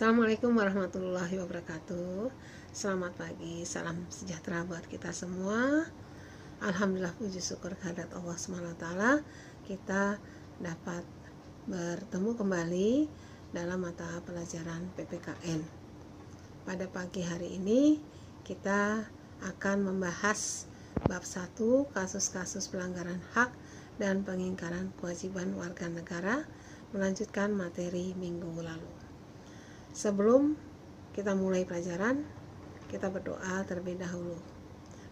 Assalamualaikum warahmatullahi wabarakatuh. Selamat pagi, salam sejahtera buat kita semua. Alhamdulillah, puji syukur kehadirat Allah SWT, kita dapat bertemu kembali dalam mata pelajaran PPKN. Pada pagi hari ini kita akan membahas bab 1, kasus-kasus pelanggaran hak dan pengingkaran kewajiban warga negara, melanjutkan materi minggu lalu. Sebelum kita mulai pelajaran, kita berdoa terlebih dahulu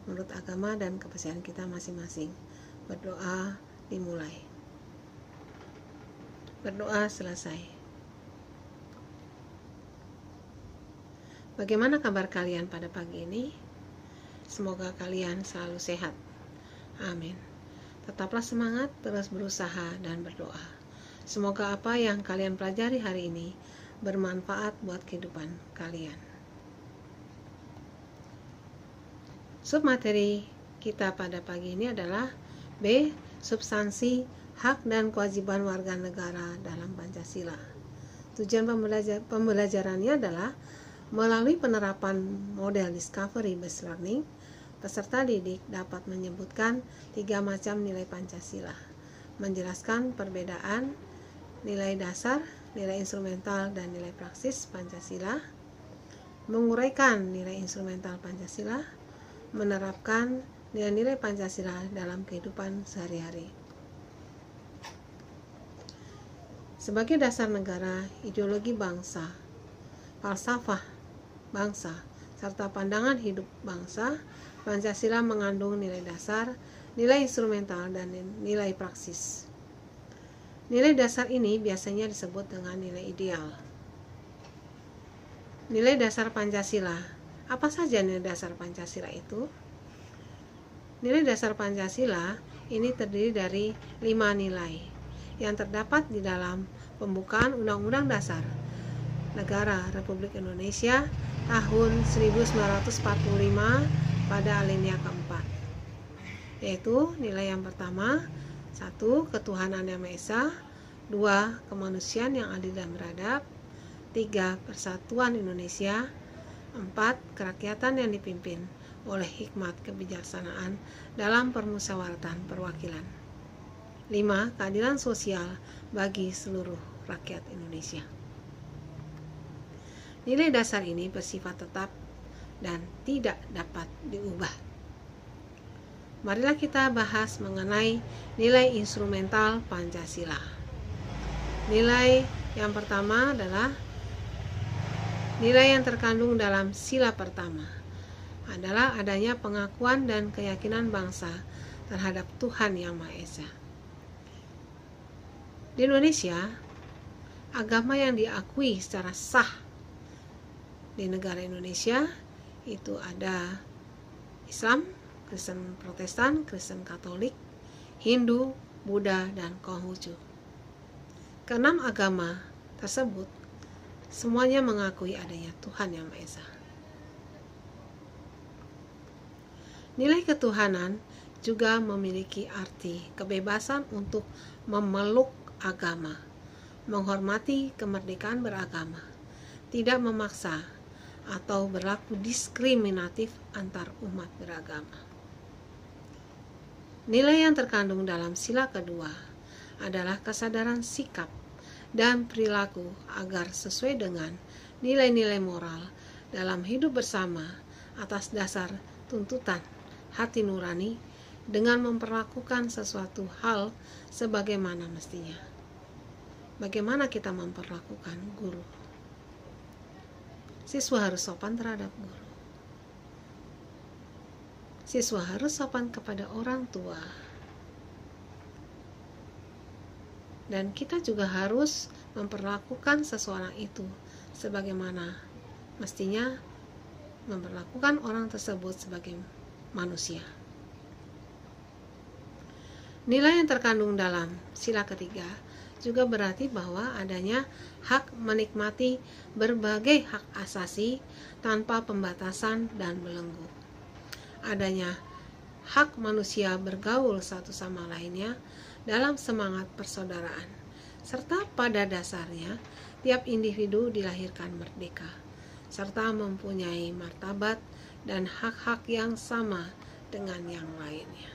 menurut agama dan kepercayaan kita masing-masing. Berdoa dimulai. Berdoa selesai. Bagaimana kabar kalian pada pagi ini? Semoga kalian selalu sehat. Amin. Tetaplah semangat, terus berusaha dan berdoa. Semoga apa yang kalian pelajari hari ini bermanfaat buat kehidupan kalian. Submateri kita pada pagi ini adalah B. Substansi hak dan kewajiban warga negara dalam Pancasila. Tujuan pembelajarannya adalah melalui penerapan model discovery based learning, peserta didik dapat menyebutkan 3 macam nilai Pancasila, menjelaskan perbedaan nilai dasar, nilai instrumental, dan nilai praksis Pancasila, menguraikan nilai instrumental Pancasila, menerapkan nilai-nilai Pancasila dalam kehidupan sehari-hari. Sebagai dasar negara, ideologi bangsa, falsafah bangsa, serta pandangan hidup bangsa, Pancasila mengandung nilai dasar, nilai instrumental, dan nilai praksis. Nilai dasar ini biasanya disebut dengan nilai ideal. Nilai dasar Pancasila. Apa saja nilai dasar Pancasila itu? Nilai dasar Pancasila ini terdiri dari 5 nilai yang terdapat di dalam pembukaan Undang-Undang Dasar Negara Republik Indonesia tahun 1945 pada alinea keempat, yaitu nilai yang pertama, 1. Ketuhanan yang Maha Esa, 2. Kemanusiaan yang adil dan beradab, 3. Persatuan Indonesia, 4. Kerakyatan yang dipimpin oleh hikmat kebijaksanaan dalam permusyawaratan perwakilan, 5. Keadilan sosial bagi seluruh rakyat Indonesia. Nilai dasar ini bersifat tetap dan tidak dapat diubah. Marilah kita bahas mengenai nilai instrumental Pancasila. Nilai yang pertama adalah nilai yang terkandung dalam sila pertama, adalah adanya pengakuan dan keyakinan bangsa terhadap Tuhan Yang Maha Esa. Di Indonesia, agama yang diakui secara sah di negara Indonesia itu ada Islam, Kristen Protestan, Kristen Katolik, Hindu, Buddha, dan Konghucu. Keenam agama tersebut semuanya mengakui adanya Tuhan Yang Maha Esa. Nilai ketuhanan juga memiliki arti kebebasan untuk memeluk agama, menghormati kemerdekaan beragama, tidak memaksa atau berlaku diskriminatif antar umat beragama. Nilai yang terkandung dalam sila kedua adalah kesadaran sikap dan perilaku agar sesuai dengan nilai-nilai moral dalam hidup bersama atas dasar tuntutan hati nurani dengan memperlakukan sesuatu hal sebagaimana mestinya. Bagaimana kita memperlakukan guru? Siswa harus sopan terhadap guru. Siswa harus sopan kepada orang tua. Dan kita juga harus memperlakukan seseorang itu sebagaimana mestinya memperlakukan orang tersebut sebagai manusia. Nilai yang terkandung dalam sila ketiga juga berarti bahwa adanya hak menikmati berbagai hak asasi tanpa pembatasan dan belenggu. Adanya hak manusia bergaul satu sama lainnya dalam semangat persaudaraan, serta pada dasarnya tiap individu dilahirkan merdeka, serta mempunyai martabat dan hak-hak yang sama dengan yang lainnya.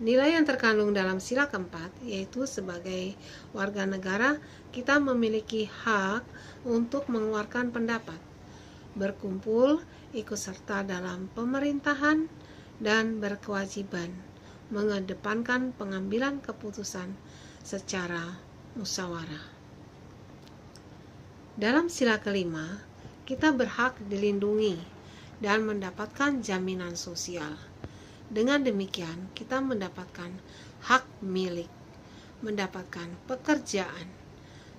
Nilai yang terkandung dalam sila keempat, yaitu sebagai warga negara, kita memiliki hak untuk mengeluarkan pendapat, berkumpul, ikut serta dalam pemerintahan, dan berkewajiban mengedepankan pengambilan keputusan secara musyawarah. Dalam sila kelima, kita berhak dilindungi dan mendapatkan jaminan sosial. Dengan demikian, kita mendapatkan hak milik, mendapatkan pekerjaan,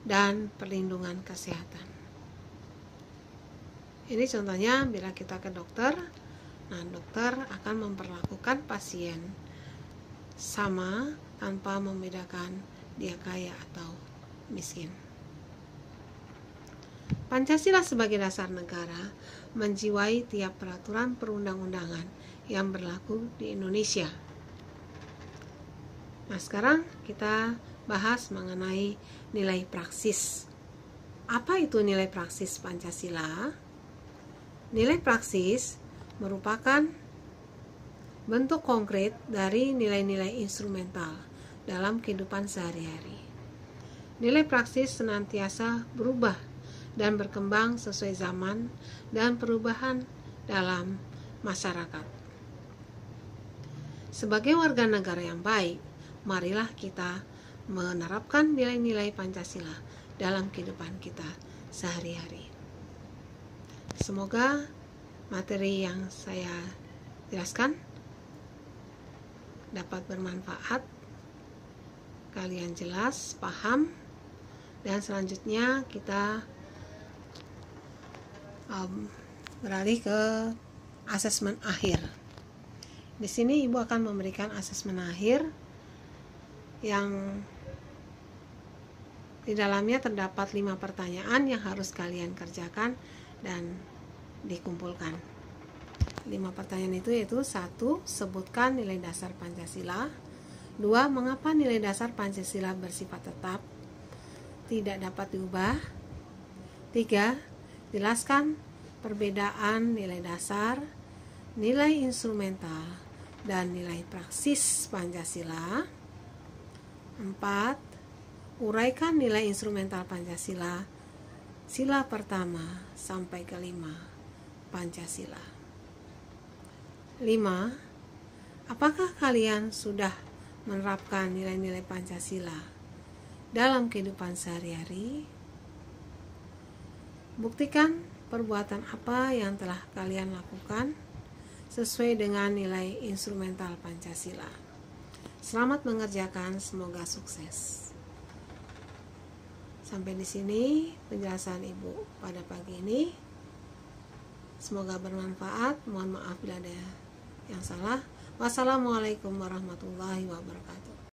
dan perlindungan kesehatan. Ini contohnya bila kita ke dokter, nah dokter akan memperlakukan pasien sama tanpa membedakan dia kaya atau miskin. Pancasila sebagai dasar negara menjiwai tiap peraturan perundang-undangan yang berlaku di Indonesia. Nah, sekarang kita bahas mengenai nilai praksis. Apa itu nilai praksis Pancasila? Nilai praksis merupakan bentuk konkret dari nilai-nilai instrumental dalam kehidupan sehari-hari. Nilai praksis senantiasa berubah dan berkembang sesuai zaman dan perubahan dalam masyarakat. Sebagai warga negara yang baik, marilah kita menerapkan nilai-nilai Pancasila dalam kehidupan kita sehari-hari. Semoga materi yang saya jelaskan dapat bermanfaat, kalian jelas, paham, dan selanjutnya kita beralih ke asesmen akhir. Di sini Ibu akan memberikan asesmen akhir yang di dalamnya terdapat 5 pertanyaan yang harus kalian kerjakan dan dikumpulkan. 5 pertanyaan itu yaitu: 1. Sebutkan nilai dasar Pancasila. 2. Mengapa nilai dasar Pancasila bersifat tetap, tidak dapat diubah? 3. Jelaskan perbedaan nilai dasar, nilai instrumental, dan nilai praksis Pancasila. 4. Uraikan nilai instrumental Pancasila, sila pertama sampai ke-5 Pancasila. 5. Apakah kalian sudah menerapkan nilai-nilai Pancasila dalam kehidupan sehari-hari? Buktikan perbuatan apa yang telah kalian lakukan sesuai dengan nilai instrumental Pancasila. Selamat mengerjakan, semoga sukses. Sampai di sini penjelasan Ibu pada pagi ini. Semoga bermanfaat. Mohon maaf bila ada yang salah. Wassalamualaikum warahmatullahi wabarakatuh.